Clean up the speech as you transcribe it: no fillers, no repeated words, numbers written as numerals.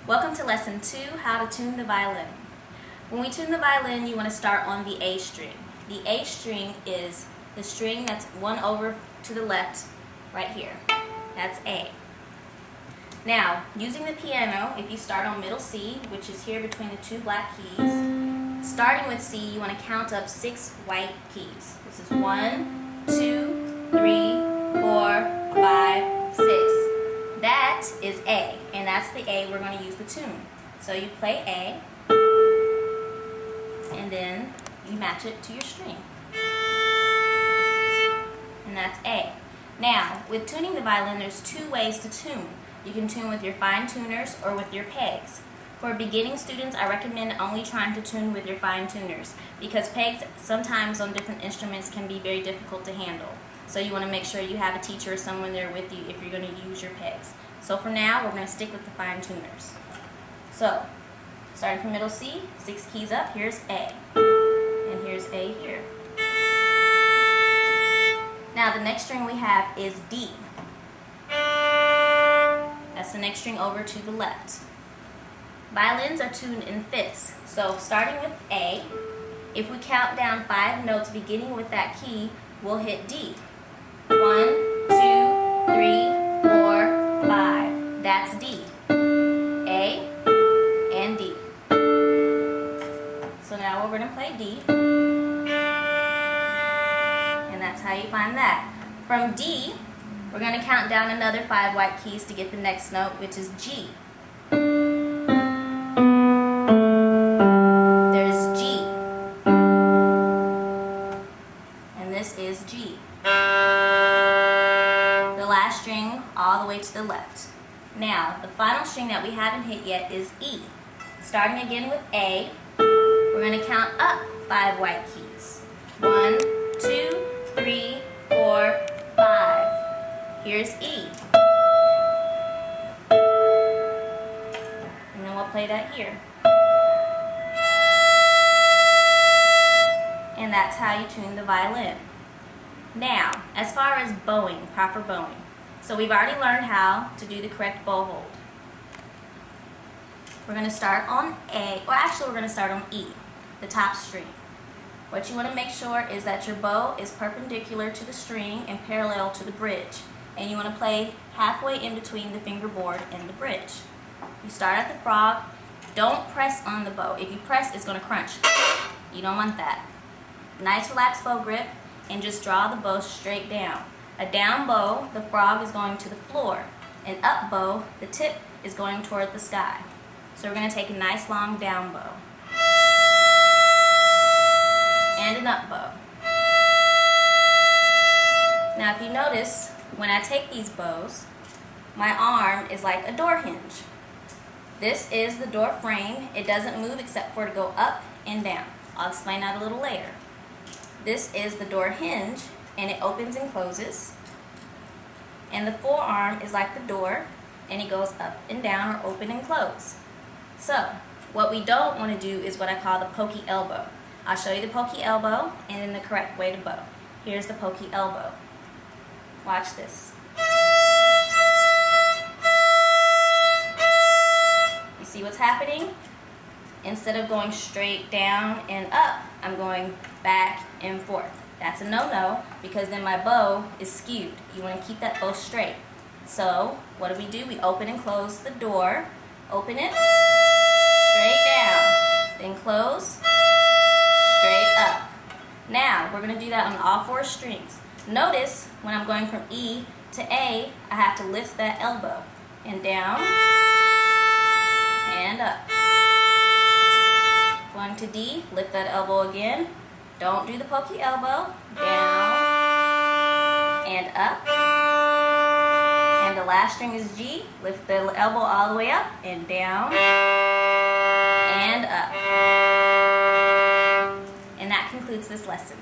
Welcome to lesson 2, how to tune the violin. When we tune the violin, you want to start on the A string. The A string is the string that's one over to the left right here. That's A. Now, using the piano, if you start on middle C, which is here between the two black keys, starting with C, you want to count up 6 white keys. This is 1, 2, 3, 4, 5, 6. That is A, and that's the A we're going to use the tune. So you play A, and then you match it to your string. And that's A. Now, with tuning the violin, there's 2 ways to tune. You can tune with your fine tuners or with your pegs. For beginning students, I recommend only trying to tune with your fine tuners because pegs sometimes on different instruments can be very difficult to handle. So you want to make sure you have a teacher or someone there with you if you're going to use your pegs. So for now, we're going to stick with the fine tuners. So, starting from middle C, 6 keys up, here's A. And here's A here. Now the next string we have is D. That's the next string over to the left. Violins are tuned in fifths. So starting with A, if we count down 5 notes beginning with that key, we'll hit D. 1, 2, 3, 4, 5. That's D. A and D. So now we're going to play D. And that's how you find that. From D, we're going to count down another 5 white keys to get the next note, which is G. There's G. And this is G. The last string all the way to the left. Now, the final string that we haven't hit yet is E. Starting again with A, we're going to count up 5 white keys. 1, 2, 3, 4, 5. Here's E. And then we'll play that here. And that's how you tune the violin. Now, as far as bowing, proper bowing. So we've already learned how to do the correct bow hold. We're going to start on A, or actually we're going to start on E, the top string. What you want to make sure is that your bow is perpendicular to the string and parallel to the bridge. And you want to play halfway in between the fingerboard and the bridge. You start at the frog. Don't press on the bow. If you press, it's going to crunch. You don't want that. Nice relaxed bow grip, and just draw the bow straight down. A down bow, the frog is going to the floor. An up bow, the tip is going toward the sky. So we're going to take a nice long down bow. And an up bow. Now if you notice, when I take these bows, my arm is like a door hinge. This is the door frame. It doesn't move except for to go up and down. I'll explain that a little later. This is the door hinge, and it opens and closes. And the forearm is like the door, and it goes up and down or open and close. So, what we don't want to do is what I call the pokey elbow. I'll show you the pokey elbow and then the correct way to bow. Here's the pokey elbow. Watch this. You see what's happening? Instead of going straight down and up, I'm going back and forth. That's a no-no because then my bow is skewed. You want to keep that bow straight. So, what do? We open and close the door. Open it, straight down, then close, straight up. Now, we're going to do that on all 4 strings. Notice, when I'm going from E to A, I have to lift that elbow. And down, and up. Going to D, lift that elbow again. Don't do the pokey elbow. Down, and up. And the last string is G. Lift the elbow all the way up, and down, and up. And that concludes this lesson.